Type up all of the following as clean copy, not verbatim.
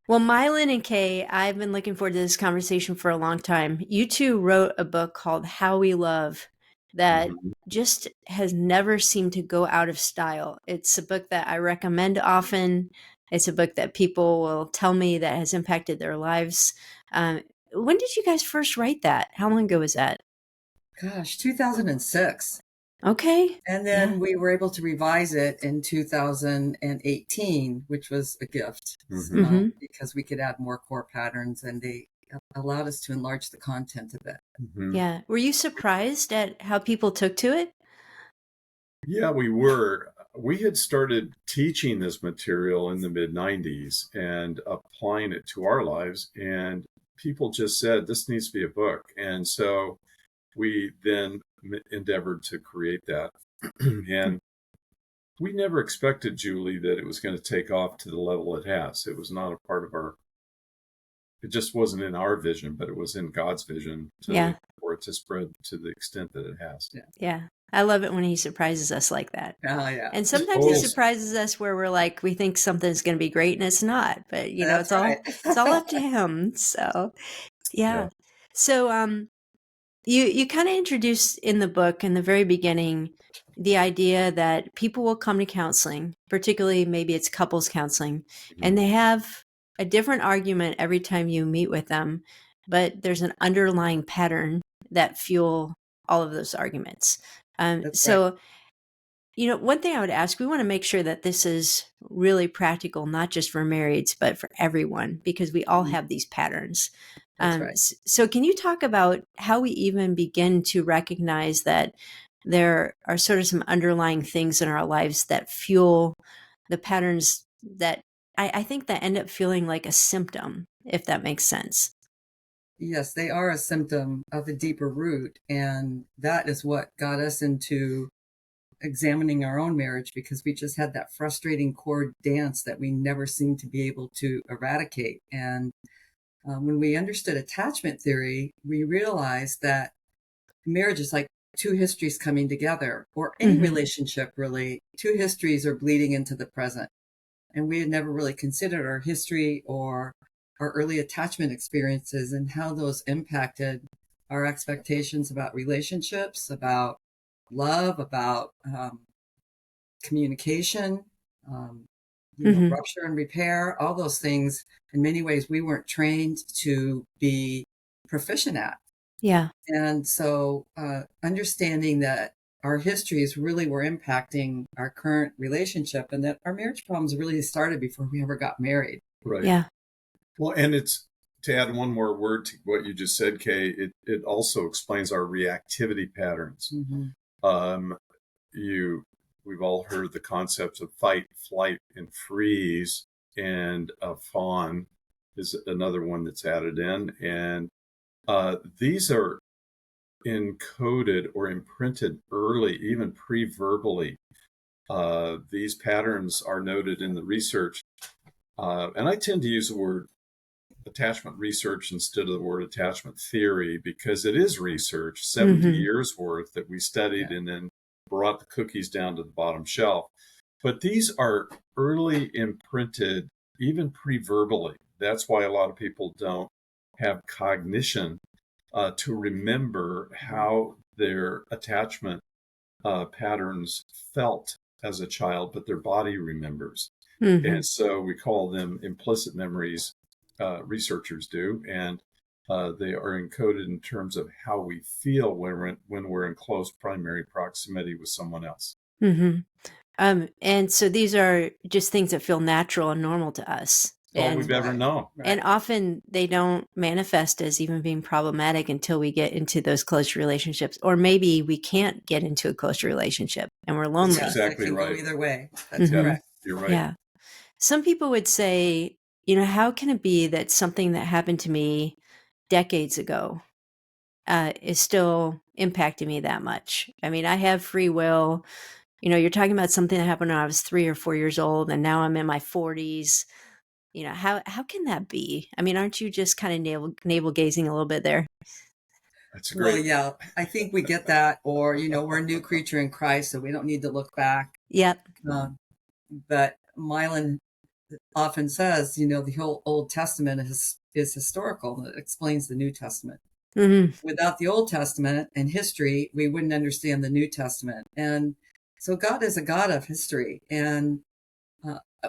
Well, Milan and Kay, I've been looking forward to this conversation for a long time. You two wrote a book called How We Love that Mhm. just has never seemed to go out of style. It's a book that I recommend often. It's a book that people will tell me that has impacted their lives. When did you guys first write that? How long ago was that? Gosh, 2006. Okay. And Yeah. then we were able to revise it in 2018, which was a gift Mhm. Mm-hmm. because we could add more core patterns and they allowed us to enlarge the content a bit. Mhm. Yeah. Were you surprised at how people took to it? Yeah, we were. We had started teaching this material in the mid 90s and applying it to our lives. And people just said, this needs to be a book. And so we then endeavored to create that. And we never expected, Julie, that it was going to take off to the level it has. It was not a part of our, it just wasn't in our vision, but it was in God's vision Yeah. for it to spread to the extent that it has. Yeah. Yeah. I love it when he surprises us like that. Oh, yeah. And sometimes he Oh, surprises us where we're like, we think something's going to be great and it's not. But That's right. it's all up to him. So yeah. yeah. So you kind of introduced in the book in the very beginning the idea that people will come to counseling, particularly maybe it's couples counseling, and Mhm. they have a different argument every time you meet with them, but there's an underlying pattern that fuel all of those arguments. That's right. So one thing I would ask, we want to make sure that this is really practical, not just for marrieds, but for everyone, because we all Mhm. have these patterns. That's right. So can you talk about how we even begin to recognize that there are sort of some underlying things in our lives that fuel the patterns that I think that end up feeling like a symptom, if that makes sense? Yes, they are a symptom of a deeper root. And that is what got us into examining our own marriage because we just had that frustrating chord dance that we never seemed to be able to eradicate. And when we understood attachment theory, we realized that marriage is like two histories coming together, or any Mm-hmm. relationship, really. Two histories are bleeding into the present. And we had never really considered our history or our early attachment experiences and how those impacted our expectations about relationships, about love, about communication, um, Mm-hmm. rupture and repair, all those things. In many ways, we weren't trained to be proficient at. Yeah. And so, understanding that our histories really were impacting our current relationship and that our marriage problems really started before we ever got married. Right. Yeah. Well, and it's to add one more word to what you just said, Kay, it also explains our reactivity patterns. Mm-hmm. Um, you, we've all heard the concepts of fight, flight, and freeze, and fawn is another one that's added in. And these are encoded or imprinted early, even pre-verbally. These patterns are noted in the research. And I tend to use the word attachment research instead of the word attachment theory because it is research, 70 Mm-hmm. years worth that we studied Yeah. and then brought the cookies down to the bottom shelf. But these are early imprinted, even pre-verbally. That's why a lot of people don't have cognition to remember how their attachment patterns felt as a child, but their body remembers. Mm-hmm. And so we call them implicit memories, researchers do, and they are encoded in terms of how we feel when we're in close primary proximity with someone else. Mm-hmm. And so these are just things that feel natural and normal to us. All That's we've And ever right. known. and Right. often they don't manifest as even being problematic until we get into those close relationships. Or maybe we can't get into a close relationship and we're That's lonely. Yes, it exactly can go right. either way. That's Hmm. Yeah, correct. you're right. Yeah. Some people would say, how can it be that something that happened to me decades ago is still impacting me that much? I mean, I have free will. You're talking about something that happened when I was 3 or 4 years old, and now I'm in my 40s. How can that be? I mean, aren't you just kind of navel gazing a little bit there? That's Well, great. yeah, I think we get that, or, we're a new creature in Christ, so we don't need to look back. Yep. But Milan often says, the whole Old Testament is historical, and it explains the New Testament. Mm-hmm. Without the Old Testament and history, we wouldn't understand the New Testament. And so God is a God of history. And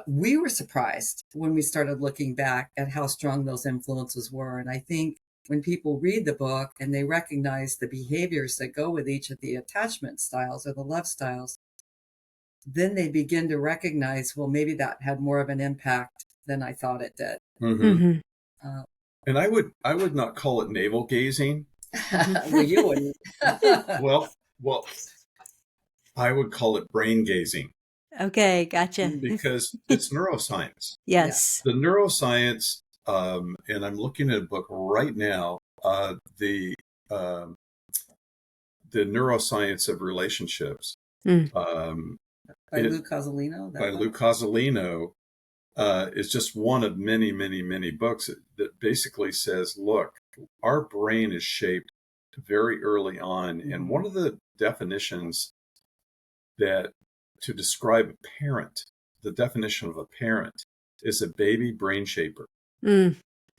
we were surprised when we started looking back at how strong those influences were. And I think when people read the book and they recognize the behaviors that go with each of the attachment styles or the love styles, then they begin to recognize, well, maybe that had more of an impact than I thought it did. Mm-hmm. Mm-hmm. And I would not call it navel gazing. Well, you wouldn't. Well, I would call it brain gazing Okay, gotcha. because it's neuroscience. Yes. The neuroscience, and I'm looking at a book right now, the neuroscience of relationships. Mm. By Lou Cozolino. By Lou Cozolino is just one of many, many, many books that basically says, look, our brain is shaped very early on. Mm-hmm. And one of the definitions that to describe a parent, the definition of a parent is a baby brain shaper. Mm.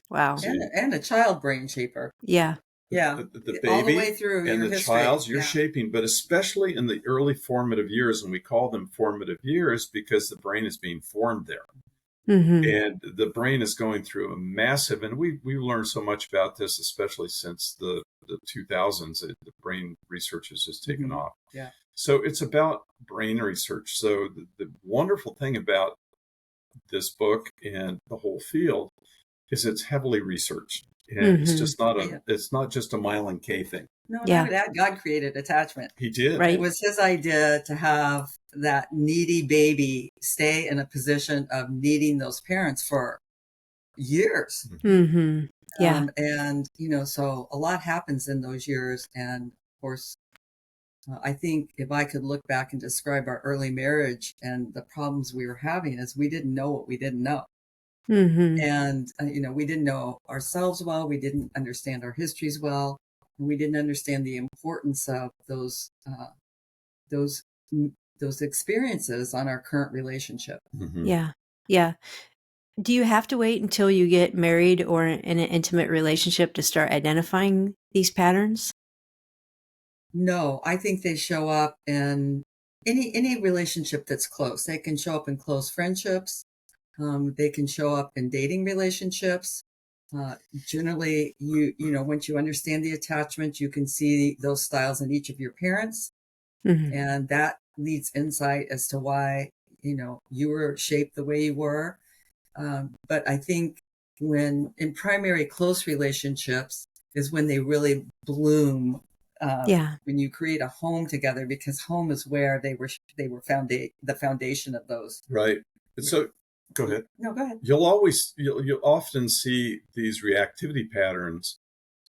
Wow. And a child brain shaper. Yeah. Yeah. The baby all the way through and your the history. child you're shaping, but especially in the early formative years, and we call them formative years because the brain is being formed there. Mm-hmm. And the brain is going through a massive, and we learned so much about this, especially since the 2000s, the brain research has just taken off. Yeah. So it's about brain research. So the wonderful thing about this book and the whole field is it's heavily researched. And it's just not it's not just a Milan K thing. No, God created attachment. He did. Right. It was his idea to have that needy baby stay in a position of needing those parents for years. Mm-hmm. Yeah. And, so a lot happens in those years. And of course, I think if I could look back and describe our early marriage and the problems we were having is we didn't know what we didn't know. Mm-hmm. And, we didn't know ourselves well. We didn't understand our histories well. And we didn't understand the importance of those experiences on our current relationship. Mm-hmm. Yeah. Yeah. Do you have to wait until you get married or in an intimate relationship to start identifying these patterns? No, I think they show up in any relationship that's close. They can show up in close friendships. They can show up in dating relationships. Generally, once you understand the attachment, you can see those styles in each of your parents. Mm-hmm. And that leads insight as to why, you were shaped the way you were. But I think when in primary close relationships is when they really bloom. When you create a home together, because home is where they were the foundation of those. Right. So go ahead. No, go ahead. You'll often see these reactivity patterns.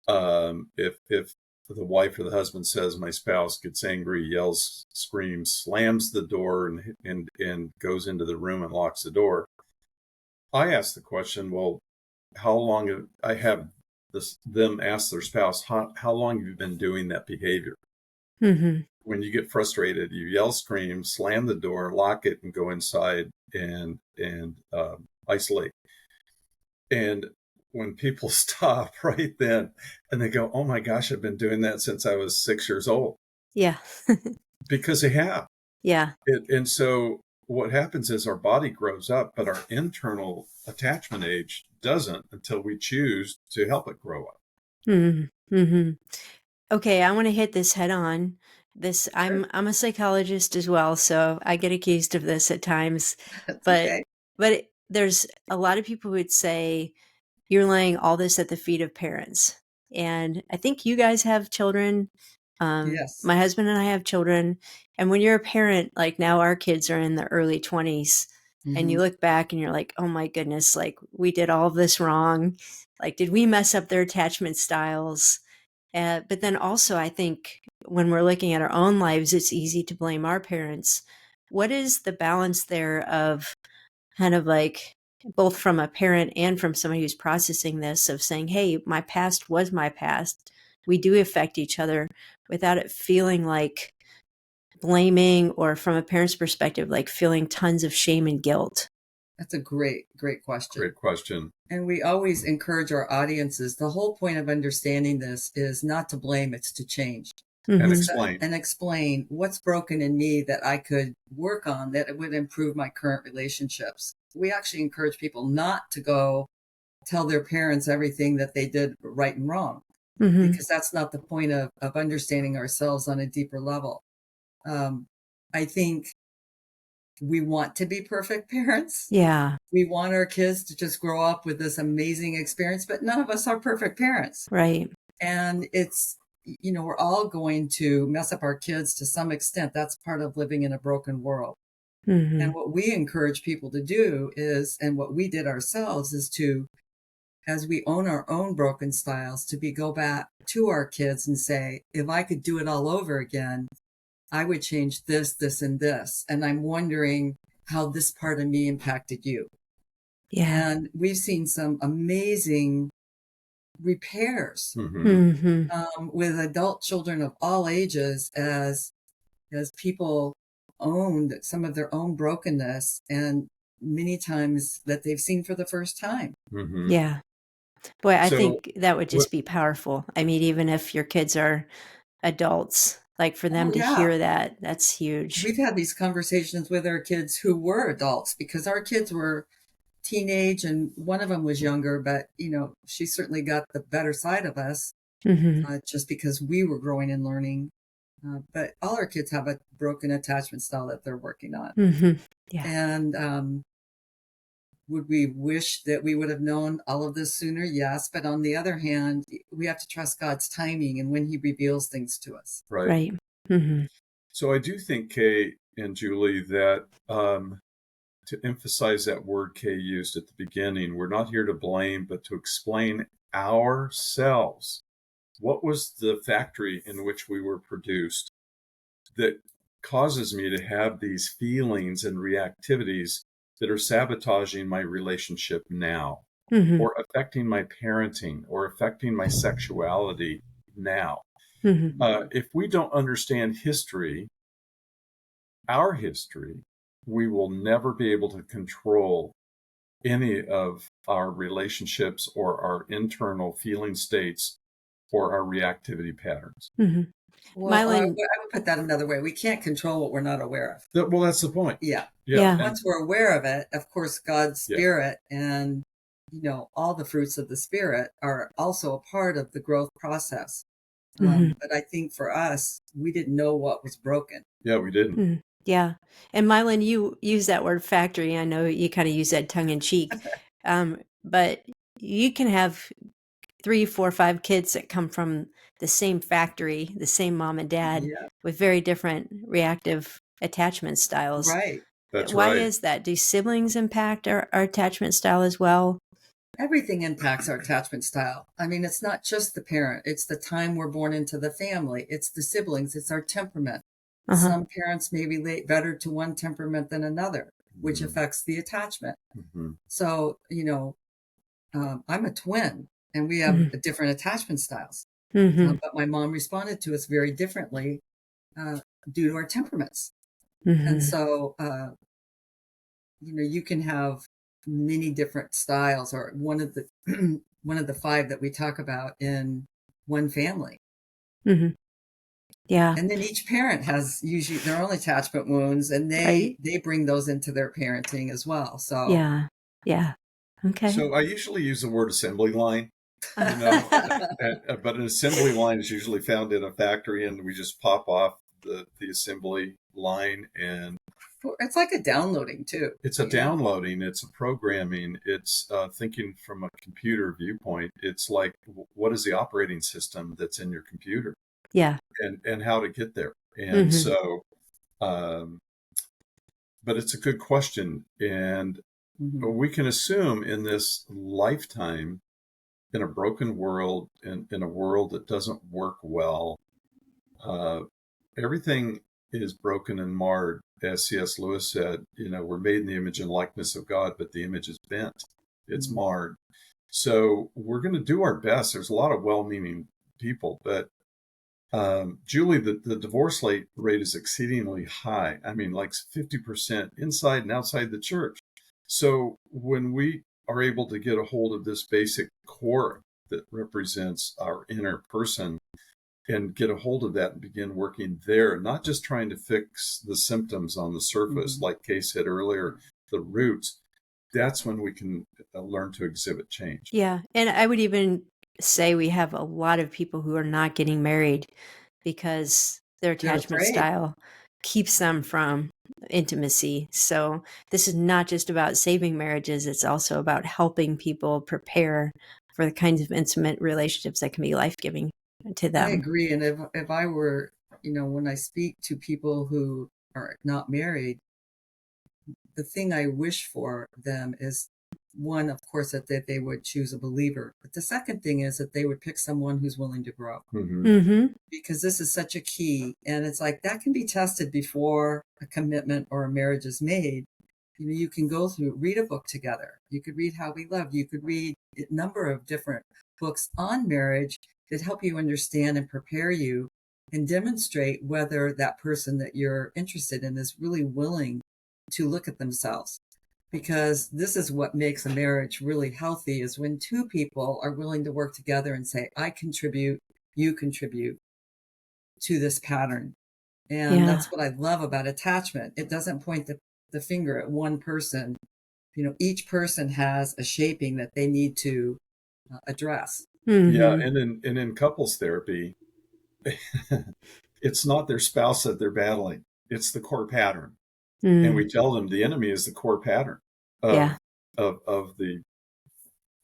If the wife or the husband says, my spouse gets angry, yells, screams, slams the door and goes into the room and locks the door. I ask the question, well, how long I have them ask their spouse, how long have you been doing that behavior? Mm-hmm. When you get frustrated, you yell, scream, slam the door, lock it, and go inside and isolate. And when people stop right then and they go, oh my gosh, I've been doing that since I was 6 years old. Yeah. Because they have. Yeah. And so what happens is our body grows up, but our internal attachment age doesn't until we choose to help it grow up. Mm-hmm. Mm-hmm. Okay, I want to hit this head on. I'm a psychologist as well, so I get accused of this at times. But there's a lot of people who would say you're laying all this at the feet of parents. And I think you guys have children. Yes. My husband and I have children. And when you're a parent, like now our kids are in the early 20s, and you look back and you're like, oh my goodness, like we did all of this wrong. Like, did we mess up their attachment styles? But then also, I think when we're looking at our own lives, it's easy to blame our parents. What is the balance there of kind of like both from a parent and from somebody who's processing this of saying, hey, my past was my past. We do affect each other without it feeling like blaming or from a parent's perspective, like feeling tons of shame and guilt. That's a great, great question. Great question. And we always encourage our audiences. The whole point of understanding this is not to blame, it's to change. And Mhm. explain. And explain what's broken in me that I could work on that it would improve my current relationships. We actually encourage people not to go tell their parents everything that they did right and wrong, Mhm. because that's not the point of understanding ourselves on a deeper level. I think we want to be perfect parents. Yeah. We want our kids to just grow up with this amazing experience, but none of us are perfect parents. Right. And it's, we're all going to mess up our kids to some extent. That's part of living in a broken world. Mhm. And what we encourage people to do is, and what we did ourselves is to, as we own our own broken styles, to go back to our kids and say, if I could do it all over again, I would change this, this, and this. And I'm wondering how this part of me impacted you. Yeah. And we've seen some amazing repairs Mm-hmm. Mhm. with adult children of all ages as people owned some of their own brokenness, and many times that they've seen for the first time. Mm-hmm. Yeah. Boy, I So, think that would what, just be powerful. I mean, even if your kids are adults, like for them Oh to yeah, hear that, that's huge. we've had these conversations with our kids who were adults, because our kids were teenage and one of them was younger, but she certainly got the better side of us, Mhm. just because we were growing and learning. But all our kids have a broken attachment style that they're working on. Mhm. Yeah. And would we wish that we would have known all of this sooner? Yes. But on the other hand, we have to trust God's timing and when he reveals things to us. right. Right. Mhm. So I do think, Kay and Julie, that to emphasize that word Kay used at the beginning, we're not here to blame, but to explain ourselves. What was the factory in which we were produced that causes me to have these feelings and reactivities that are sabotaging my relationship now, Mhm. or affecting my parenting, or affecting my sexuality now? Mhm. If we don't understand history, our history, we will never be able to control any of our relationships or our internal feeling states or our reactivity patterns. Mhm. Well, I Milan, would put that another way. We can't control what we're not aware of. Well, that's the point. Yeah. Yeah. But once we're aware of it, of course, God's Yeah. spirit and, all the fruits of the spirit are also a part of the growth process. Mhm. But I think for us, we didn't know what was broken. Yeah, we didn't. Mhm. Yeah. And Milan, you use that word factory. I know you kind of use that tongue in cheek. But you can have 3, 4, 5 kids that come from the same factory, the same mom and dad, Yeah. with very different reactive attachment styles. Right. That's Why right. is that? Do siblings impact our attachment style as well? Everything impacts our attachment style. I mean, it's not just the parent, it's the time we're born into the family, it's the siblings, it's our temperament. Uh-huh. Some parents may relate better to one temperament than another, which Mhm. affects the attachment. Mhm. So, I'm a twin and we have Mhm. different attachment styles. Mhm. But my mom responded to us very differently uh, due to our temperaments. And Mhm. so, you can have many different styles, or one of the one of the 5 that we talk about in one family. Mhm. Yeah. And then each parent has usually their own attachment wounds, and Right. they bring those into their parenting as well. So Yeah. Yeah. Okay. So I usually use the word assembly line, you know, but an assembly line is usually found in a factory, and we just pop off the assembly line, and it's like a downloading too. it's a downloading, it's a programming, it's thinking from a computer viewpoint. It's like, what is the operating system that's in your computer, Yeah. and how to get there. And Mhm. so, but it's a good question, and Mhm. we can assume in this lifetime, in a broken world, in a world that doesn't work well, uh, everything is broken and marred. As C.S. Lewis said, we're made in the image and likeness of God, but the image is bent. It's Mhm. marred. So we're going to do our best. There's a lot of well-meaning people, but Julie, the divorce rate is exceedingly high. I mean, like 50% inside and outside the church. So when we are able to get a hold of this basic core that represents our inner person and get a hold of that and begin working there, not just trying to fix the symptoms on the surface, like Kay said earlier, the roots, that's when we can learn to exhibit change. Yeah. And I would even say we have a lot of people who are not getting married because their They're attachment afraid. style keeps them from intimacy. So this is not just about saving marriages, it's also about helping people prepare for the kinds of intimate relationships that can be life-giving to I them. agree. And if I were, when I speak to people who are not married, the thing I wish for them is one, of course, that they would choose a believer. But the second thing is that they would pick someone who's willing to grow. Because this is such a key. And it's like that can be tested before a commitment or a marriage is made. You can go through, read a book together. You could read How We Love. You could read a number of different books on marriage that help you understand and prepare you and demonstrate whether that person that you're interested in is really willing to look at themselves. Because this is what makes a marriage really healthy, is when two people are willing to work together and say, I contribute, you contribute to this pattern. And Yeah. that's what I love about attachment. It doesn't point the finger at one person. Each person has a shaping that they need to address. Yeah, and in couples therapy, it's not their spouse that they're battling; it's the core pattern. And we tell them the enemy is the core pattern Yeah. of the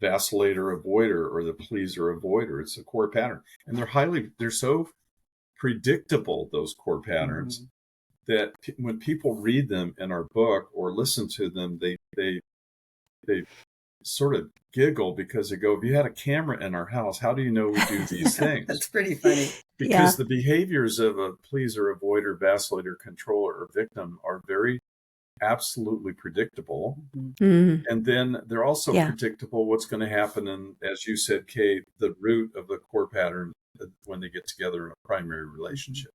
vacillator avoider or the pleaser avoider. It's a core pattern, and they're so predictable, those core patterns, that when people read them in our book or listen to them, they sort of giggle because they go, if you had a camera in our house, how do you know we do these things? That's pretty funny. Because the behaviors of a pleaser, avoider, vacillator, controller, or victim are very absolutely predictable. And then they're also predictable what's going to happen in, as you said, Kay, the root of the core pattern when they get together in a primary relationship.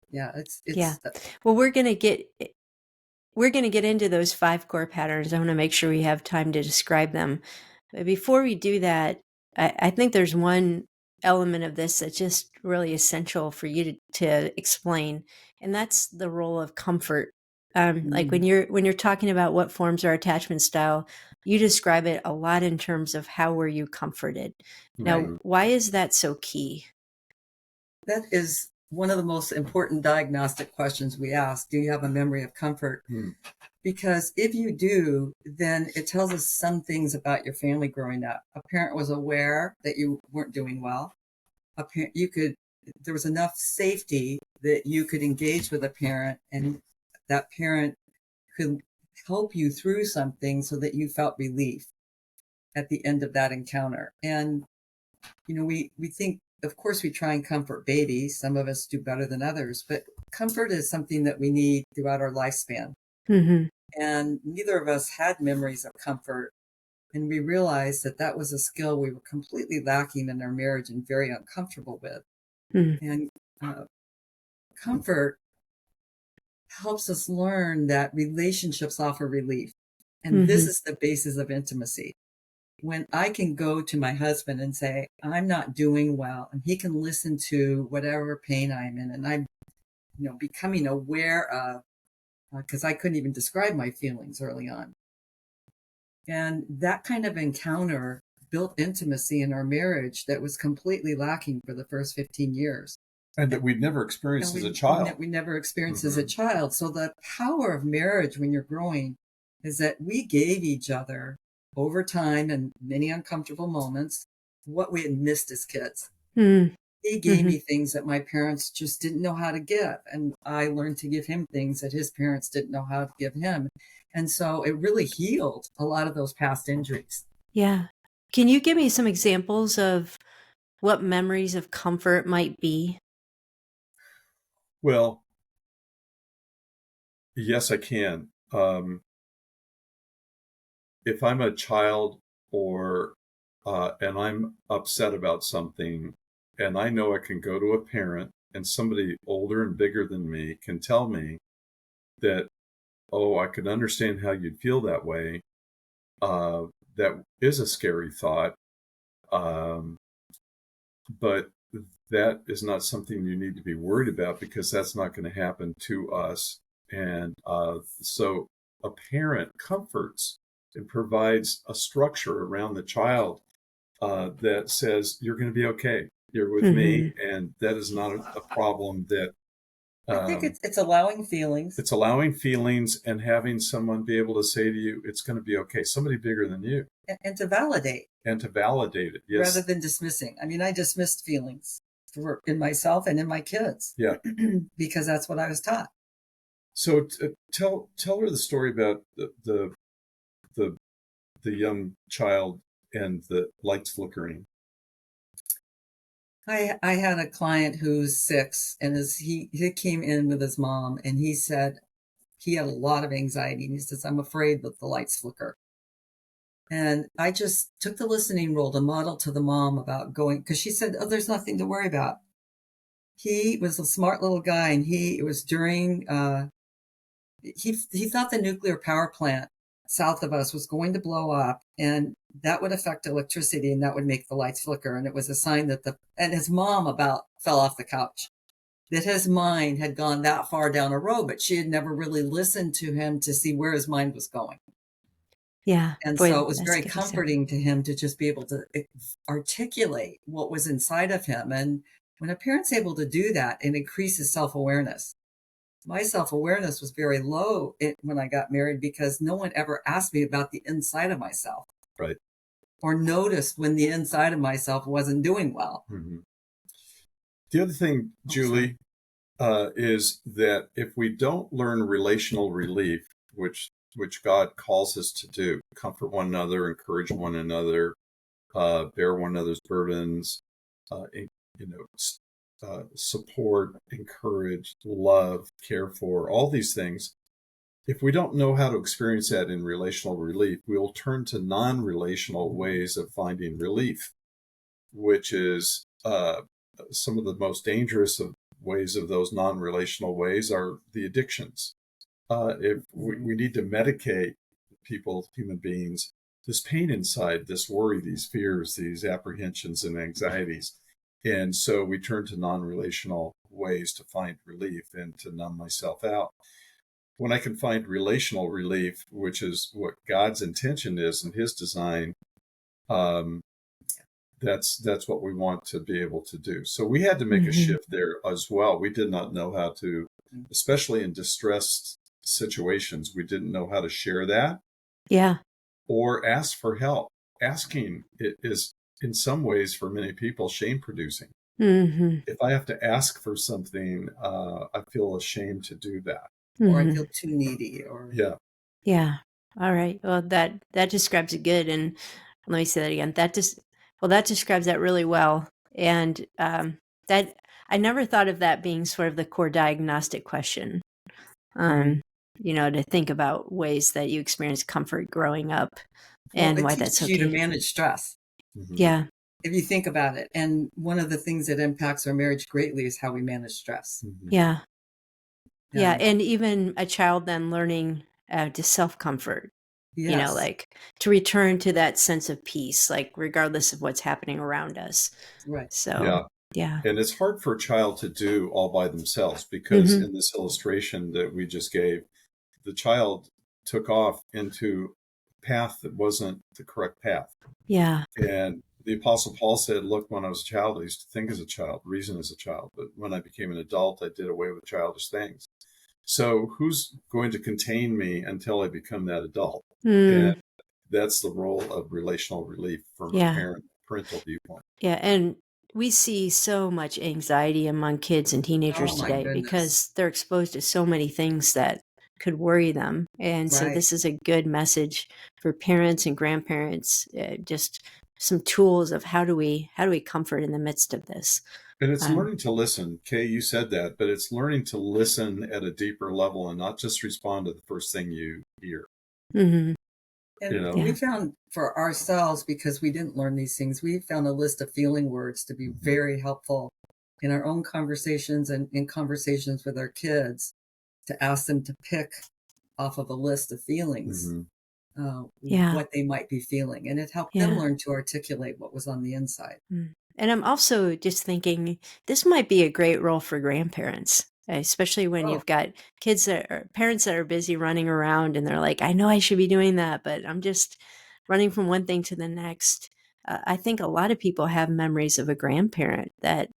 Yeah, it's Well, we're going to get into those 5 core patterns. I want to make sure we have time to describe them. But before we do that, I think there's one element of this that's just really essential for you to explain, and that's the role of comfort. Like when you're talking about what forms our attachment style, you describe it a lot in terms of how were you comforted. Now, why is that so key? That is one of the most important diagnostic questions we ask. Do you have a memory of comfort? Because if you do, then it tells us some things about your family growing up. A parent was aware that you weren't doing well. There was enough safety that you could engage with a parent, and that parent could help you through something so that you felt relief at the end of that encounter. And, we think, of course, we try and comfort babies. Some of us do better than others, but comfort is something that we need throughout our lifespan. And neither of us had memories of comfort. And we realized that was a skill we were completely lacking in our marriage and very uncomfortable with. And comfort helps us learn that relationships offer relief. And this is the basis of intimacy. When I can go to my husband and say, I'm not doing well, and he can listen to whatever pain I'm in, and I'm, becoming aware of, because I couldn't even describe my feelings early on. And that kind of encounter built intimacy in our marriage that was completely lacking for the first 15 years. And that we'd never experienced as a child. We never experienced as a child. So the power of marriage when you're growing is that we gave each other over time and many uncomfortable moments what we had missed as kids. He gave me things that my parents just didn't know how to give. And I learned to give him things that his parents didn't know how to give him. And so it really healed a lot of those past injuries. Yeah. Can you give me some examples of what memories of comfort might be? Well, yes, I can. If I'm a child and I'm upset about something, and I know I can go to a parent and somebody older and bigger than me can tell me that oh, I could understand how you'd feel that way. That is a scary thought. Um, but that is not something you need to be worried about because that's not going to happen to us. And so a parent comforts and provides a structure around the child that says, you're going to be okay. You're with Mm-hmm. me. And that is not a problem that I think it's allowing feelings. it's allowing feelings and having someone be able to say to you, it's going to be okay. Somebody bigger than you. And to validate. And to validate it. Yes. Rather than dismissing. I mean, I dismissed feelings in myself and in my kids. Yeah. Because that's what I was taught. So tell her the story about the young child and the lights flickering. I had a client who's 6, and he came in with his mom, and he said he had a lot of anxiety. And he says, I'm afraid that the lights flicker. And I just took the listening role to model to the mom about going, because she said, oh, there's nothing to worry about. He was a smart little guy, and it was during, he thought the nuclear power plant south of us was going to blow up, and that would affect electricity, and that would make the lights flicker. And it was a sign that and his mom about fell off the couch, that his mind had gone that far down a road, but she had never really listened to him to see where his mind was going. Yeah. And Boy, so it was that's very good. comforting to him to just be able to articulate what was inside of him. And when a parent's able to do that, it increases self-awareness. My self-awareness was very low when I got married because no one ever asked me about the inside of myself. Right. Or noticed when the inside of myself wasn't doing well. Mm-hmm. The other thing, Julie, is that if we don't learn relational relief, which God calls us to do, comfort one another, encourage one another, bear one another's burdens, support, encourage, love, care for, all these things. If we don't know how to experience that in relational relief, we'll turn to non-relational ways of finding relief, which is some of the most dangerous of ways of those non-relational ways are the addictions. If we need to medicate people, human beings, this pain inside, this worry, these fears, these apprehensions and anxieties. And so we turn to non-relational ways to find relief and to numb myself out. When I can find relational relief, which is what God's intention is in his design, that's what we want to be able to do. So we had to make a shift there as well. We did not know how to, especially in distressed situations, we didn't know how to share that. Yeah. Or ask for help. Asking it is, in some ways, for many people, shame producing. Mm-hmm. If I have to ask for something, I feel ashamed to do that. Or I feel too needy. Yeah. Yeah. All right. Well, that describes it good. And let me say that again. That describes that really well. And that I never thought of that being sort of the core diagnostic question. To think about ways that you experience comfort growing up and why that's okay. You to manage stress. Mm-hmm. Yeah. If you think about it. And one of the things that impacts our marriage greatly is how we manage stress. Mm-hmm. Yeah. Yeah. And even a child then learning to self-comfort, Yes. like to return to that sense of peace, like regardless of what's happening around us. Right. So, yeah. And it's hard for a child to do all by themselves because in this illustration that we just gave, the child took off into a path that wasn't the correct path. Yeah. And the Apostle Paul said, look, when I was a child, I used to think as a child, reason as a child. But when I became an adult, I did away with childish things. So who's going to contain me until I become that adult? And that's the role of relational relief from a parental viewpoint. Yeah. And we see so much anxiety among kids and teenagers today because they're exposed to so many things that could worry them. And so this is a good message for parents and grandparents, just some tools of how do we comfort in the midst of this. And it's learning to listen. Kay, you said that, but it's learning to listen at a deeper level and not just respond to the first thing you hear. Mm-hmm. And we found for ourselves, because we didn't learn these things, we found a list of feeling words to be very helpful in our own conversations and in conversations with our kids, to ask them to pick off of a list of feelings, Mm-hmm. Yeah. what they might be feeling. And it helped them Yeah. learn to articulate what was on the inside. Mm. And I'm also just thinking this might be a great role for grandparents, especially when Oh, you've got kids that are parents that are busy running around and they're like, I know I should be doing that, but I'm just running from one thing to the next. I think a lot of people have memories of a grandparent that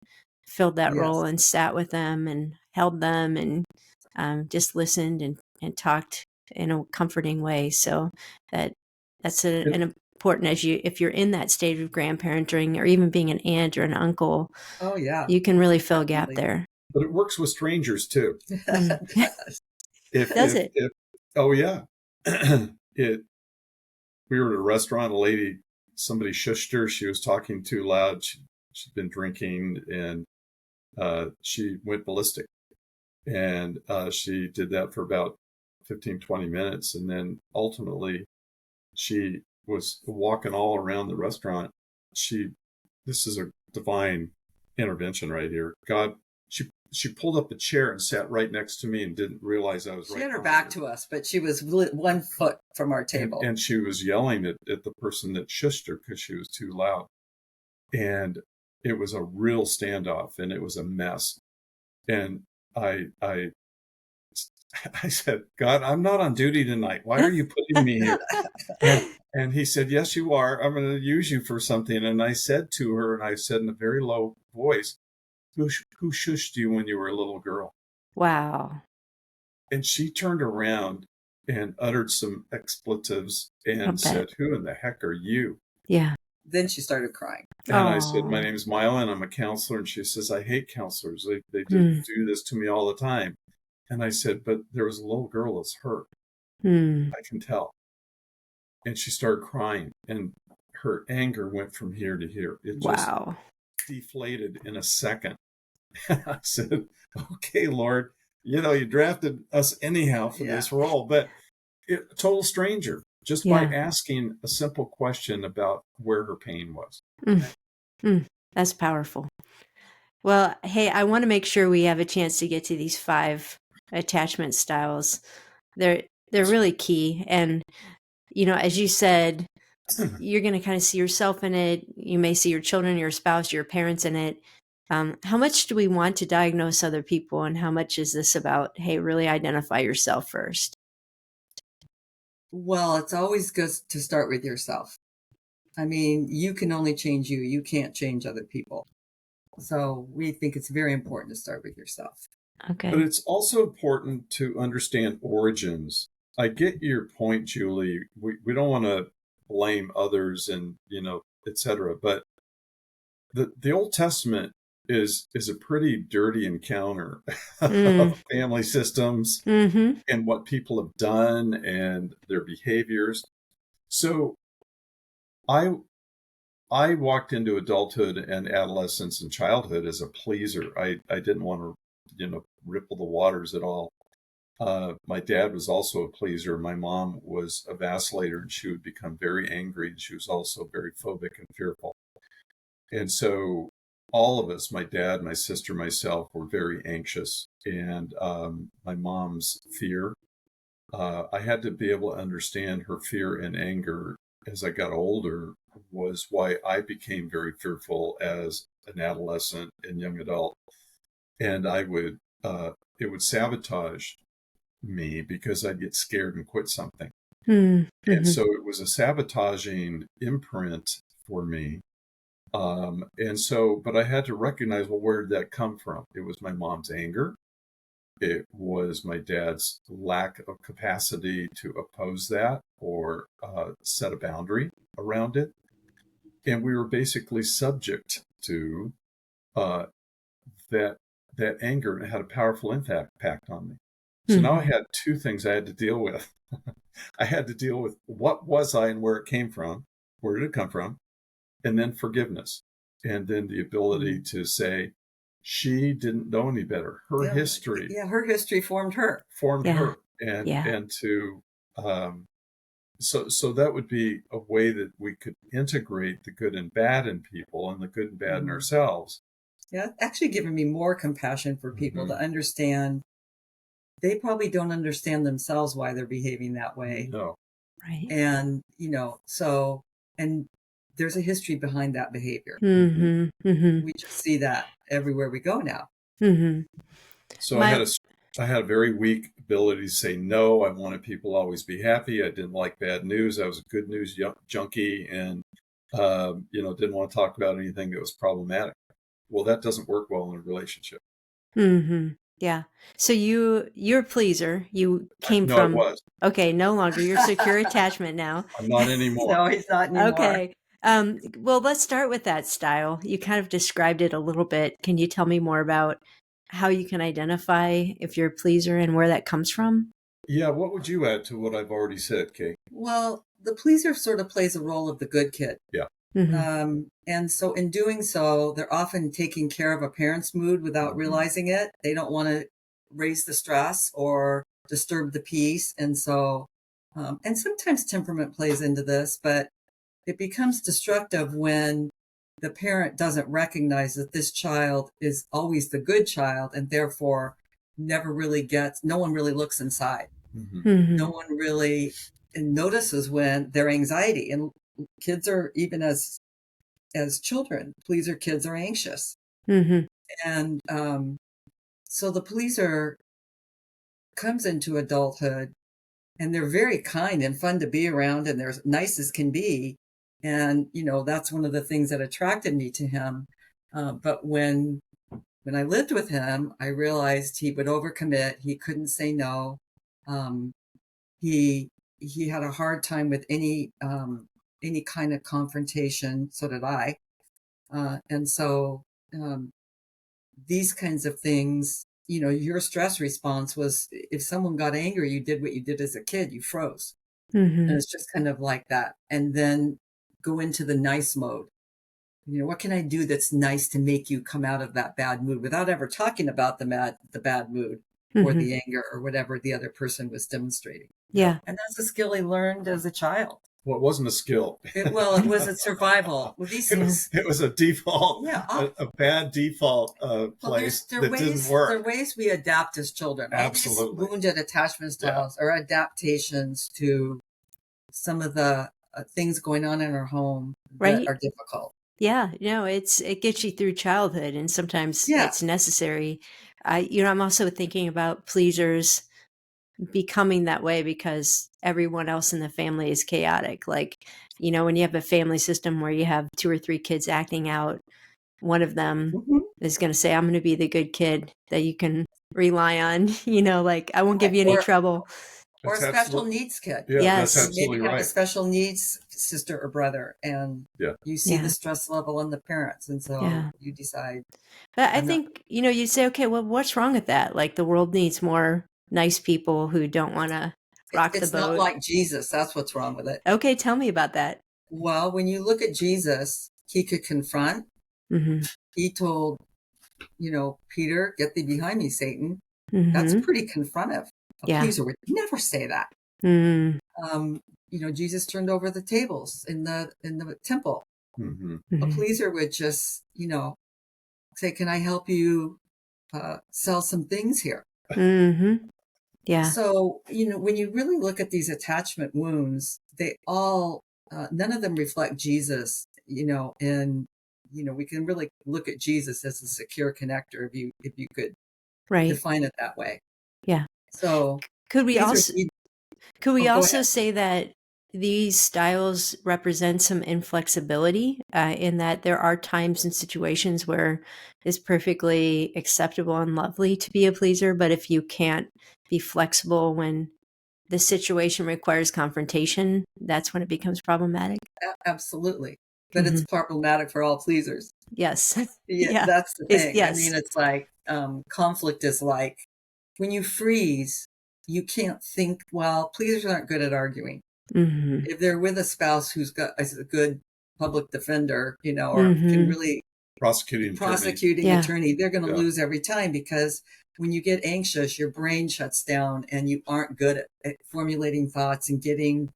filled that role yes. and sat with them and held them and just listened and talked in a comforting way. So that that's an important as you if you're in that stage of grandparenting or even being an aunt or an uncle, Oh, yeah, you can really fill a gap definitely. there. But it works with strangers too. Mm. Does it? If oh yeah, it. We were at a restaurant. A lady, somebody shushed her. She was talking too loud. She'd been drinking, and she went ballistic. And she did that for about 15, 20 minutes. And then ultimately, she was walking all around the restaurant. This is a divine intervention right here. She pulled up a chair and sat right next to me and didn't realize I was She right had her behind back her. to us, but she was 1 foot from our table. And she was yelling at the person that shushed her because she was too loud. And it was a real standoff, and it was a mess. And I said, God, I'm not on duty tonight. Why are you putting me here? And he said, yes, you are. I'm going to use you for something. And I said to her, and I said in a very low voice, who shushed you when you were a little girl? Wow. And she turned around and uttered some expletives I and bet. said, who in the heck are you? Yeah. Then she started crying. And I said, my Oh. name is Milan. I'm a counselor. And she says, I hate counselors. They Hmm. do this to me all the time. And I said, but there was a little girl that's hurt. Hmm. I can tell. And she started crying, and her anger went from here to here. It just Wow. deflated in a second. I said, okay, Lord, you drafted us anyhow for Yeah. this role, but total stranger, just by Yeah. asking a simple question about where her pain was. Mm. Mm. That's powerful. Well, hey, I want to make sure we have a chance to get to these 5 attachment styles. They're really key. And, as you said, you're going to kind of see yourself in it. You may see your children, your spouse, your parents in it. How much do we want to diagnose other people? And how much is this about, hey, really identify yourself first? Well, it's always good to start with yourself. I mean, you can only change you. You can't change other people. So we think it's very important to start with yourself. But Okay. it's also important to understand origins. I get your point, Julie. We don't want to blame others and, et cetera. But the Old Testament is a pretty dirty encounter Mm. of family systems Mm-hmm. and what people have done and their behaviors. So I walked into adulthood and adolescence and childhood as a pleaser. I didn't want to, ripple the waters at all. My dad was also a pleaser. My mom was a vacillator, and she would become very angry. And she was also very phobic and fearful. And so all of us, my dad, my sister, myself, were very anxious. And my mom's fear, I had to be able to understand her fear and anger as I got older, was why I became very fearful as an adolescent and young adult. And it would sabotage me because I'd get scared and quit something. And Mm-hmm. so it was a sabotaging imprint for me. But I had to recognize, well, where did that come from? It was my mom's anger. It was my dad's lack of capacity to oppose that or set a boundary around it. And we were basically subject to uh, that anger, and it had a powerful impact on me. So now I Mm-hmm. had 2 things I had to deal with. I had to deal with what was I and where it came from, where did it come from, and then forgiveness, and then the ability to say she didn't know any better. Her history Her history formed her. formed Yeah. her, and Yeah. to so that would be a way that we could integrate the good and bad in people and the good and bad in ourselves. Yeah, it's actually given me more compassion for people to understand they probably don't understand themselves why they're behaving that way. No. Right. And, so, and there's a history behind that behavior. Mm-hmm. Mm-hmm. We just see that everywhere we go now. Mm-hmm. So I had a very weak ability to say no. I wanted people to always be happy. I didn't like bad news. I was a good news junkie, and didn't want to talk about anything that was problematic. Well, that doesn't work well in a relationship. Mm-hmm. Yeah. So you're a pleaser. You came No, I from, was. okay, no longer. You're secure attachment now. I'm not anymore. No, he's not anymore. Okay. Well, let's start with that style. You kind of described it a little bit. Can you tell me more about how you can identify if you're a pleaser and where that comes from? Yeah, what would you add to what I've already said, Kate? Well, the pleaser sort of plays a role of the good kid. Yeah. Mm-hmm. And so in doing so, they're often taking care of a parent's mood without realizing it. They don't want to raise the stress or disturb the peace. And so, and sometimes temperament plays into this, but it becomes destructive when the parent doesn't recognize that this child is always the good child and therefore no one really looks inside. Mm-hmm. Mm-hmm. No one really notices when their anxiety, and kids are, even as children, pleaser kids are anxious. Mm-hmm. And so the pleaser comes into adulthood and they're very kind and fun to be around and they're nice as can be. And, that's one of the things that attracted me to him. But when I lived with him, I realized he would overcommit. He couldn't say no. He had a hard time with any kind of confrontation. So did I. And so these kinds of things, your stress response was, if someone got angry, you did what you did as a kid, you froze. Mm-hmm. And it's just kind of like that. And then go into the nice mode. What can I do that's nice to make you come out of that bad mood without ever talking about the bad mood or Mm-hmm. the anger or whatever the other person was demonstrating. Yeah. And that's a skill he learned as a child. Well, it wasn't a skill. It was a survival. Well, these things, It was a default, yeah, a bad default place that didn't work. There are ways we adapt as children. Absolutely. All these wounded attachment styles are adaptations to some of the things going on in our home Right. that are difficult. Yeah, it gets you through childhood, and sometimes it's necessary. I'm also thinking about pleasers becoming that way because everyone else in the family is chaotic. Like, when you have a family system where you have 2 or 3 kids acting out, one of them Mm-hmm. is going to say, I'm going to be the good kid that you can rely on, like, I won't give you any trouble. Or a special needs kid. Yeah, Yes. that's absolutely Maybe have right. a special needs sister or brother, and you see the stress level on the parents, and so you decide. But I think, you'd say, okay, well, what's wrong with that? Like, the world needs more nice people who don't want to rock the boat. It's not like Jesus. That's what's wrong with it. Okay, tell me about that. Well, when you look at Jesus, he could confront. Mm-hmm. He told, Peter, get thee behind me, Satan. Mm-hmm. That's pretty confrontive. A pleaser would never say that. Mm-hmm. Jesus turned over the tables in the temple. Mm-hmm. A pleaser would just, say, can I help you sell some things here? Mm-hmm. Yeah. So, when you really look at these attachment wounds, they all, none of them reflect Jesus, and, we can really look at Jesus as a secure connector if you could define it that way. Yeah. So could we also ahead. say that these styles represent some inflexibility in that there are times and situations where it's perfectly acceptable and lovely to be a pleaser, but if you can't be flexible when the situation requires confrontation, that's when it becomes problematic? Absolutely. But it's problematic for all pleasers. Yes. Yeah, that's the thing. Yes. I mean, it's like conflict is like when you freeze, you can't think. Well, pleasers aren't good at arguing. Mm-hmm. If they're with a spouse who's got a good public defender, or can really prosecuting attorney, they're going to lose every time, because when you get anxious, your brain shuts down and you aren't good at formulating thoughts and getting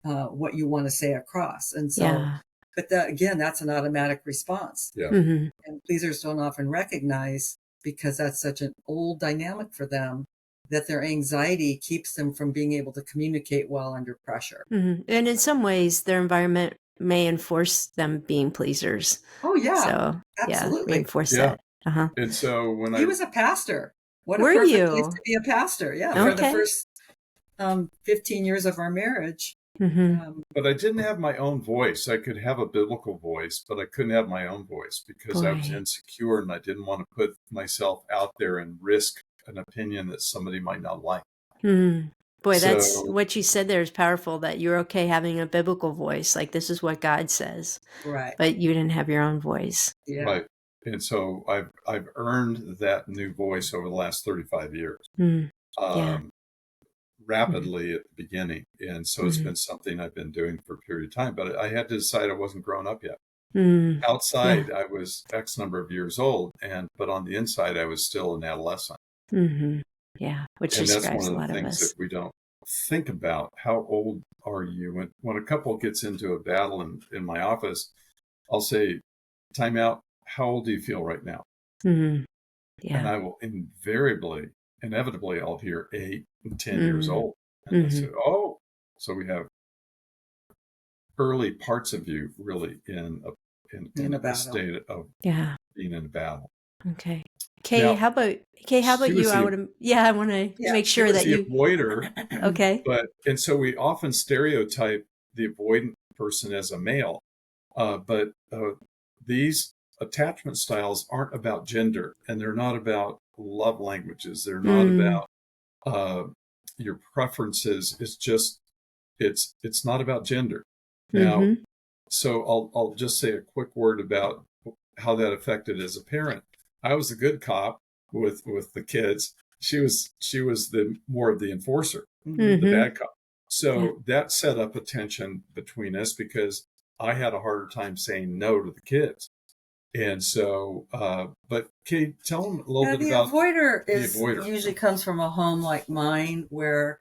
what you want to say across. And so, but that's an automatic response. Yeah. And pleasers don't often recognize, because that's such an old dynamic for them, that their anxiety keeps them from being able to communicate well under pressure. And in some ways, their environment may enforce them being pleasers. Oh, yeah, So, yeah, absolutely. reinforce Yeah. that. And so when He was a pastor. What a Were perfect place you? to be a pastor. Yeah, for the Okay. first 15 years of our marriage. But I didn't have my own voice. I could have a biblical voice, but I couldn't have my own voice because I was Boy. insecure and I didn't want to put myself out there and risk an opinion that somebody might not like. Boy, that's So, what you said there is powerful, that you're okay having a biblical voice. Like, this is what God says. Right. But you didn't have your own voice. Yeah. right. And so I've earned that new voice over the last 35 years. Yeah. Rapidly at the beginning. And so it's been something I've been doing for a period of time, but I had to decide I wasn't grown up yet. Outside, I was X number of years old, but on the inside, I was still an adolescent. Yeah, which And that's describes one a of lot the of things us. that we don't think about. How old are you? When a couple gets into a battle in my office, I'll say, time out. How old do you feel right now? And Yeah. I will inevitably, I'll hear 8 and 10 years old. And I say, oh, so we have early parts of you really in In a a battle. state of Yeah. being in a battle. Okay. Kay, Now, how about she was you? I want to Yeah, make she sure was that the you. avoider, Okay. and so we often stereotype the avoidant person as a male, but these attachment styles aren't about gender, and they're not about love languages. They're not about your preferences. It's just it's not about gender. Now, so I'll just say a quick word about how that affected as a parent. I was a good cop with the kids. She was the more of the enforcer, the bad cop. So that set up a tension between us because I had a harder time saying no to the kids. And so, but Kate, tell them a little bit the about avoider the avoider. usually comes from a home like mine where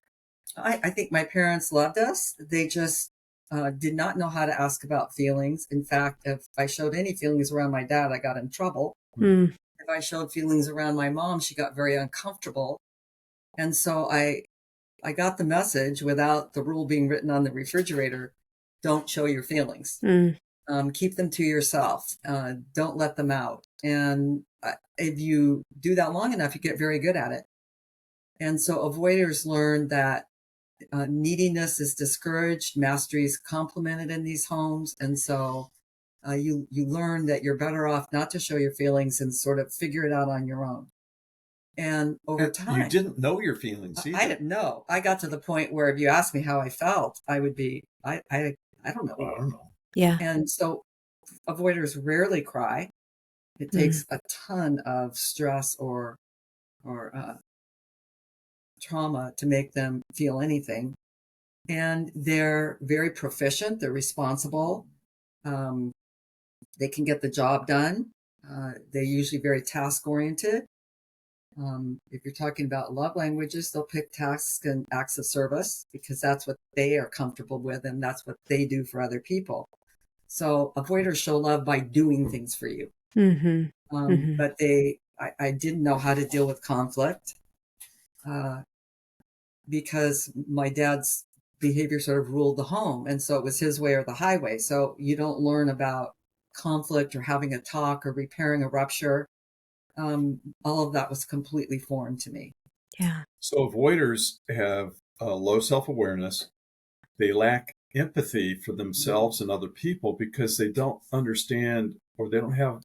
I think my parents loved us. They just did not know how to ask about feelings. In fact, if I showed any feelings around my dad, I got in trouble. If I showed feelings around my mom, she got very uncomfortable. And so I got the message without the rule being written on the refrigerator: don't show your feelings. Keep them to yourself. Don't let them out. And if you do that long enough, you get very good at it. And so avoiders learn that neediness is discouraged, mastery is complimented in these homes. And so you learn that you're better off not to show your feelings and sort of figure it out on your own. And over time, you didn't know your feelings either. I didn't know. I got to the point where if you asked me how I felt, I would be, I don't know. I don't know. Yeah. And so avoiders rarely cry. It takes a ton of stress or trauma to make them feel anything. And they're very proficient. They're responsible. They can get the job done. They're usually very task-oriented. If you're talking about love languages, they'll pick tasks and acts of service because that's what they are comfortable with and that's what they do for other people. So avoiders show love by doing things for you. But I didn't know how to deal with conflict because my dad's behavior sort of ruled the home. And so it was his way or the highway. So you don't learn about conflict or having a talk or repairing a rupture. All of that was completely foreign to me. Yeah. So avoiders have low self-awareness. They lack empathy for themselves and other people because they don't understand, or they don't have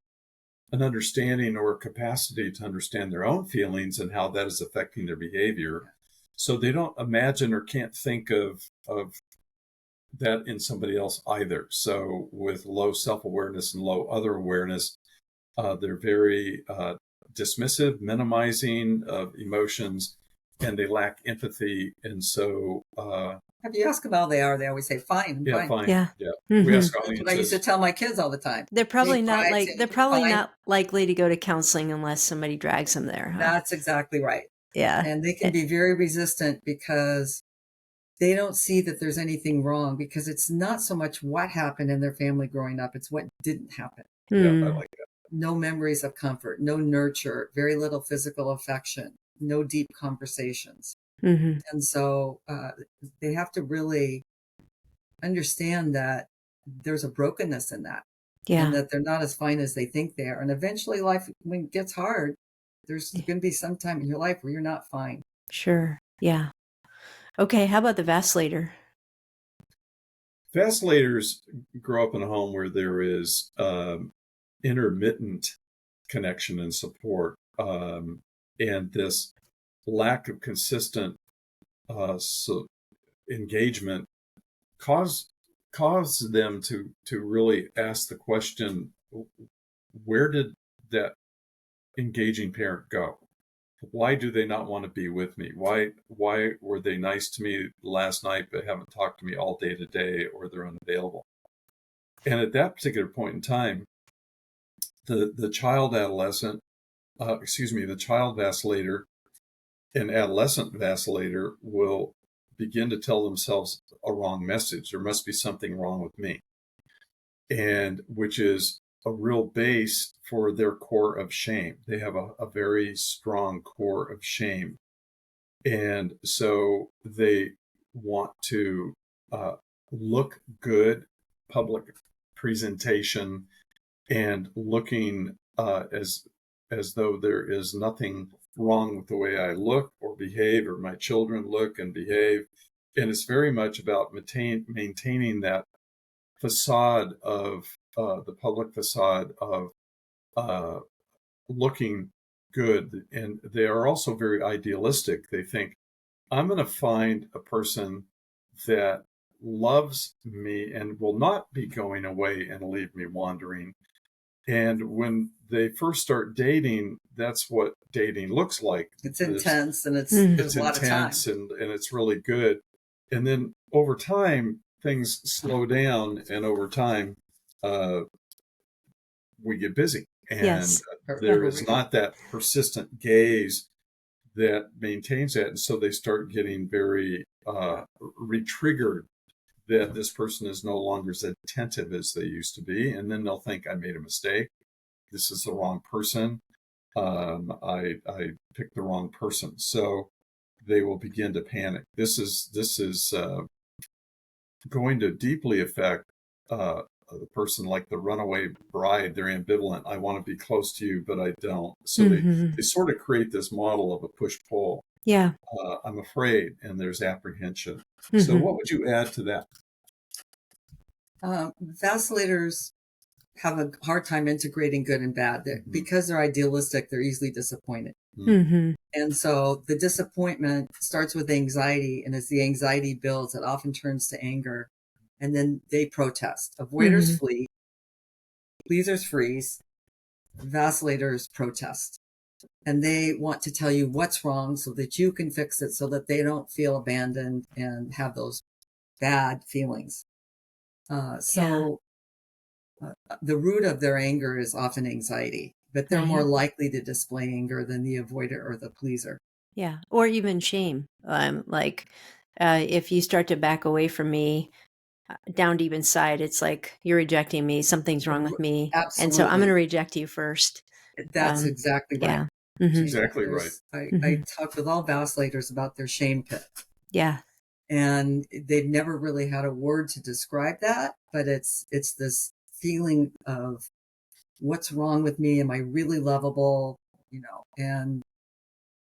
an understanding or capacity to understand their own feelings and how that is affecting their behavior. So they don't imagine or can't think of that in somebody else either. So with low self-awareness and low other awareness, they're very dismissive, minimizing of emotions, and they lack empathy. And so if you ask them how they are, they always say, fine, yeah, fine. Yeah. We ask That's what I used to tell my kids all the time. They're probably not fine. not likely to go to counseling unless somebody drags them there. Huh? That's exactly right. Yeah. And they can be very resistant because they don't see that there's anything wrong, because it's not so much what happened in their family growing up, it's what didn't happen. Yeah, I like that. No memories of comfort, no nurture, very little physical affection. no deep conversations. Mm-hmm. And so they have to really understand that there's a brokenness in that, and Yeah. that they're not as fine as they think they are. And eventually life, when it gets hard, there's Yeah. going to be some time in your life where you're not fine. Sure. Yeah. Okay. How about the vacillator? Vacillators grow up in a home where there is intermittent connection and support, and this lack of consistent engagement cause them to really ask the question, where did that engaging parent go? Why do they not want to be with me? Why were they nice to me last night but haven't talked to me all day today, or they're unavailable? And at that particular point in time, the child vacillator and adolescent vacillator will begin to tell themselves a wrong message. There must be something wrong with me, and which is a real base for their core of shame. They have a very strong core of shame. And so they want to look good, public presentation, and looking as though there is nothing wrong with the way I look or behave, or my children look and behave. And it's very much about maintaining that facade of the public facade of uh, looking good. And they are also very idealistic. They think, I'm going to find a person that loves me and will not be going away and leave me wandering. And when they first start dating, that's what dating looks like. It's intense, and it's Mm. there's It's a lot of time. intense and it's really good. And then over time, things slow down, and over time, uh, we get busy. And Yes. there is not that persistent gaze that maintains that. And so they start getting very re-triggered that this person is no longer as attentive as they used to be. And then they'll think, I made a mistake. This is the wrong person. I picked the wrong person. So they will begin to panic. This is going to deeply affect the person, like the runaway bride. They're ambivalent. I want to be close to you, but I don't. So Mm-hmm. they sort of create this model of a push-pull. Yeah. I'm afraid, and there's apprehension. So Mm-hmm. what would you add to that? Vacillators have a hard time integrating good and bad. Because they're idealistic, they're easily disappointed. Mm-hmm. And so the disappointment starts with anxiety, and as the anxiety builds, it often turns to anger. And then they protest. Avoiders Mm-hmm. flee, pleasers freeze, vacillators protest. And they want to tell you what's wrong so that you can fix it, so that they don't feel abandoned and have those bad feelings. Yeah. The root of their anger is often anxiety, but they're more Right. likely to display anger than the avoider or the pleaser. Yeah. Or even shame. Like, if you start to back away from me, down deep inside, it's like you're rejecting me. Something's wrong with me, and so I'm going Absolutely. to reject you first. That's exactly right. Yeah. That's Mm-hmm. exactly right. I talk with all vacilators about their shame pit, Yeah. and they've never really had a word to describe that, but it's this feeling of what's wrong with me? Am I really lovable? And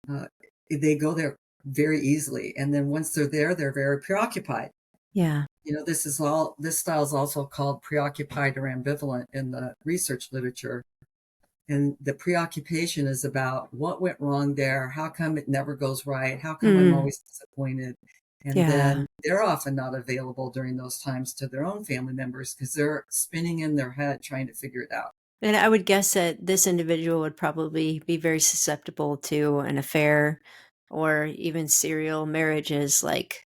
uh, they go there very easily. And then once they're there, they're very preoccupied. Yeah. This style is also called preoccupied or ambivalent in the research literature. And the preoccupation is about what went wrong there. How come it never goes right? How come I'm always disappointed? And Yeah. then they're often not available during those times to their own family members because they're spinning in their head trying to figure it out. And I would guess that this individual would probably be very susceptible to an affair or even serial marriages. Like,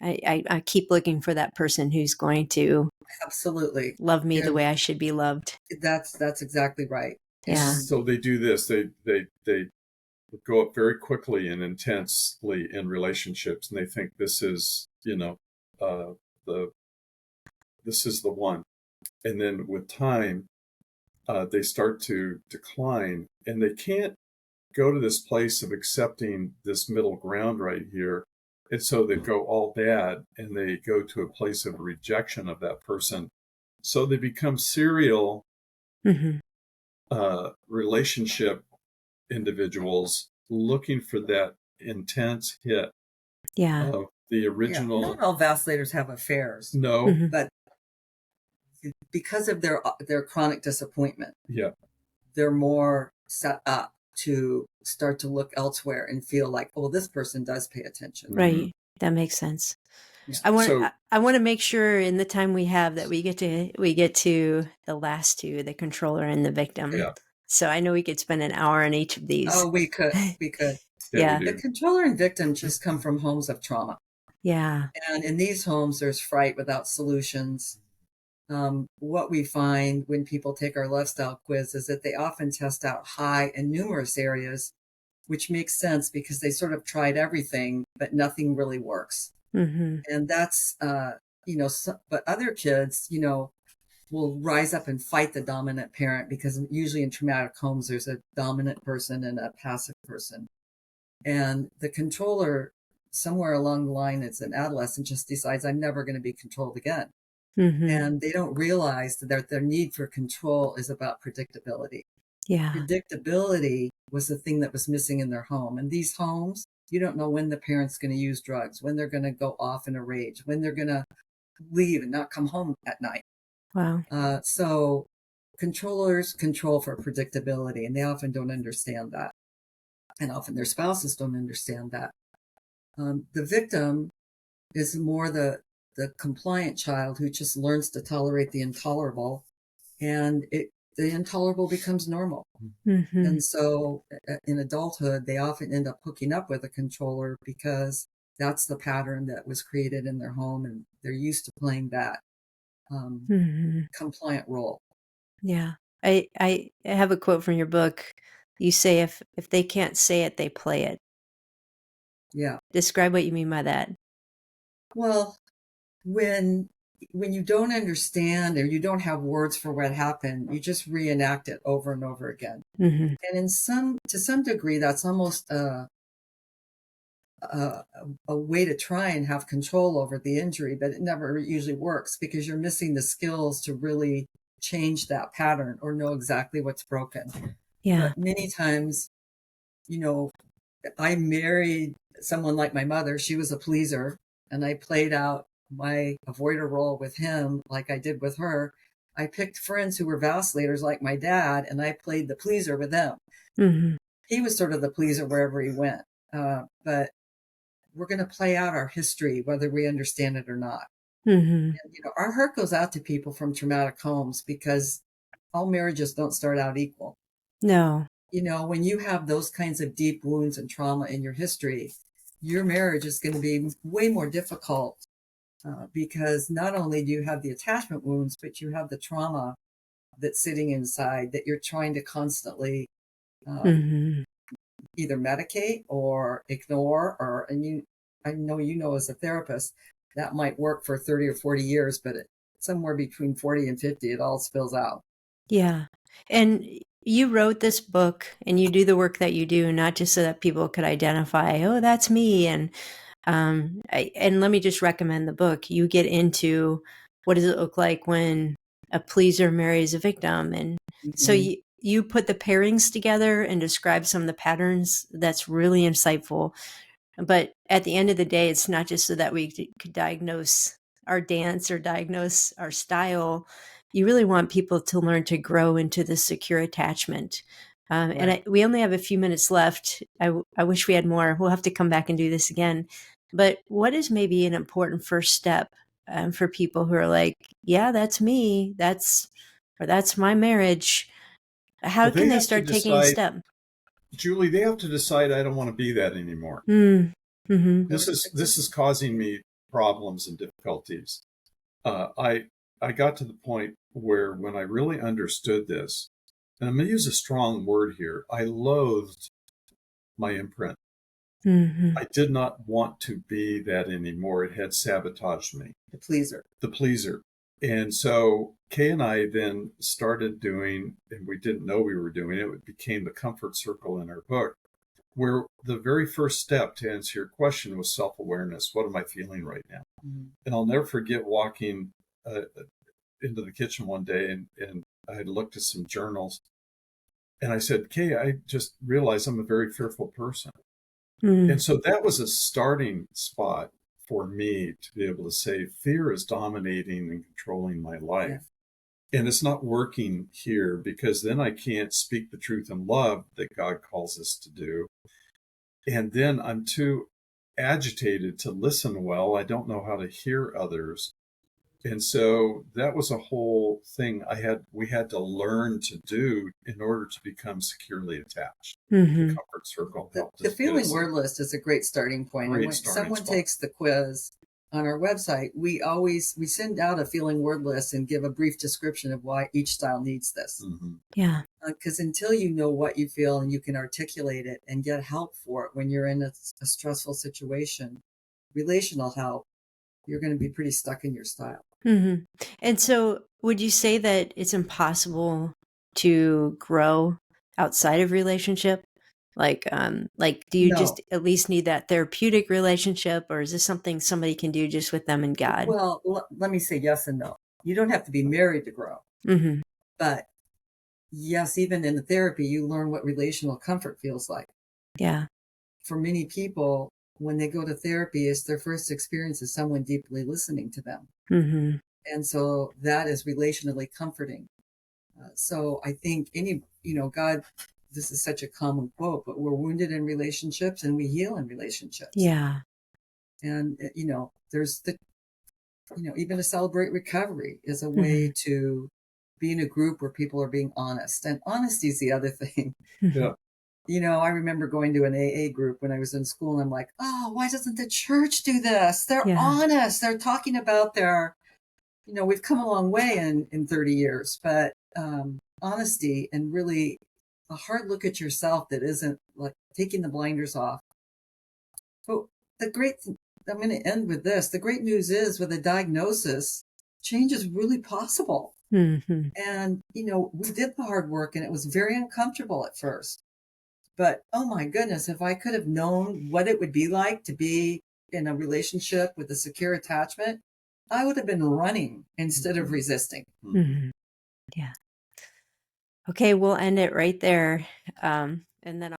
I keep looking for that person who's going to Absolutely. love me the And way I should be loved. that's exactly right. Yeah. And So they do this. They go up very quickly and intensely in relationships, and they think this is the this is the one. And then with time, they start to decline, and they can't go to this place of accepting this middle ground right here. And so they go all bad and they go to a place of rejection of that person. So they become serial Mm-hmm. Relationship individuals looking for that intense hit Yeah. of the original. Not all vacilators have affairs. No. Mm-hmm. But because of their chronic disappointment, Yeah. they're more set up to start to look elsewhere and feel like, oh, this person does pay attention. Right. That makes sense. Yeah. I want So- I want to make sure in the time we have that we get to the last two, the controller and the victim. Yeah. So I know we could spend an hour on each of these. Oh, we could. Yeah. we The do. controller and victim just come from homes of trauma. Yeah. And in these homes, there's fright without solutions. What we find when people take our lifestyle quiz is that they often test out high in numerous areas, which makes sense because they sort of tried everything, but nothing really works. Mm-hmm. And that's, but other kids, will rise up and fight the dominant parent because usually in traumatic homes, there's a dominant person and a passive person. And the controller, somewhere along the line, as an adolescent, just decides, I'm never going to be controlled again. Mm-hmm. And they don't realize that their need for control is about predictability. Yeah. Predictability was the thing that was missing in their home. And these homes, you don't know when the parent's going to use drugs, when they're going to go off in a rage, when they're going to leave and not come home at night. Wow. So controllers control for predictability, and they often don't understand that. And often their spouses don't understand that. The victim is more the compliant child who just learns to tolerate the intolerable, and the intolerable becomes normal. Mm-hmm. And so in adulthood, they often end up hooking up with a controller because that's the pattern that was created in their home, and they're used to playing that Mm-hmm. compliant role. Yeah. I have a quote from your book. You say if they can't say it, they play it. Yeah. Describe what you mean by that. Well, when you don't understand or you don't have words for what happened, you just reenact it over and over again. Mm-hmm. And to some degree, that's almost a way to try and have control over the injury, but it never usually works because you're missing the skills to really change that pattern or know exactly what's broken. Yeah. But many times, I married someone like my mother. She was a pleaser, and I played out my avoider role with him like I did with her. I picked friends who were vacilators like my dad, and I played the pleaser with them. Mm-hmm. He was sort of the pleaser wherever he went. But we're going to play out our history, whether we understand it or not. Mm-hmm. And, our heart goes out to people from traumatic homes because all marriages don't start out equal. No. When you have those kinds of deep wounds and trauma in your history, your marriage is going to be way more difficult because not only do you have the attachment wounds, but you have the trauma that's sitting inside that you're trying to constantly Mm-hmm. either medicate or ignore, I know as a therapist, that might work for 30 or 40 years, but somewhere between 40 and 50, it all spills out. Yeah. And you wrote this book and you do the work that you do, not just so that people could identify, oh, that's me. And let me just recommend the book. You get into what does it look like when a pleaser marries a victim. And so you put the pairings together and describe some of the patterns. That's really insightful. But at the end of the day, it's not just so that we could diagnose our dance or diagnose our style. You really want people to learn to grow into the secure attachment. Right. And we only have a few minutes left. I wish we had more. We'll have to come back and do this again. But what is maybe an important first step for people who are like, yeah, that's me. That's my marriage. How can they start taking a step? Julie, they have to decide I don't want to be that anymore. Mm-hmm. This is causing me problems and difficulties. I got to the point where when I really understood this, and I'm going to use a strong word here, I loathed my imprint. Mm-hmm. I did not want to be that anymore. It had sabotaged me. The pleaser. And so Kay and I then started doing, and we didn't know we were doing it, it became the comfort circle in our book, where the very first step to answer your question was self-awareness. What am I feeling right now? Mhm. And I'll never forget walking into the kitchen one day, and I had looked at some journals, and I said, Kay, I just realized I'm a very fearful person. And Mm. so that was a starting spot for me to be able to say, fear is dominating and controlling my life. Yeah. And it's not working here, because then I can't speak the truth in love that God calls us to do. And then I'm too agitated to listen well. I don't know how to hear others. And so that was a whole thing we had to learn to do in order to become securely attached. The Hmm. comfort circle The, helped the us get feeling us word list is a great starting point. And great when starting someone spot. takes the quiz on our website, we send out a feeling word list and give a brief description of why each style needs this. Mm-hmm. Yeah. Because until you know what you feel and you can articulate it and get help for it when you're in a stressful situation, relational help, you're going to be pretty stuck in your style. Hmm. And so would you say that it's impossible to grow outside of relationship? Like, do you No. just at least need that therapeutic relationship, or is this something somebody can do just with them and God? Well, let me say yes and no. You don't have to be married to grow. Hmm. But yes, even in the therapy, you learn what relational comfort feels like. Yeah. For many people, when they go to therapy, it's their first experience of someone deeply listening to them. Hmm. And so that is relationally comforting. So I think God, this is such a common quote, but we're wounded in relationships and we heal in relationships. Yeah. And, there's even to celebrate recovery is a Hmm. way to be in a group where people are being honest. And honesty is the other thing. Yeah. I remember going to an AA group when I was in school, and I'm like, oh, why doesn't the church do this? They're Yeah. honest. They're talking about we've come a long way in 30 years, but honesty and really a hard look at yourself that isn't like taking the blinders off. But I'm going to end with this. The great news is with a diagnosis, change is really possible. Hmm. And, we did the hard work and it was very uncomfortable at first. But oh my goodness, if I could have known what it would be like to be in a relationship with a secure attachment, I would have been running instead of resisting. Hmm. Yeah. Okay, we'll end it right there. And then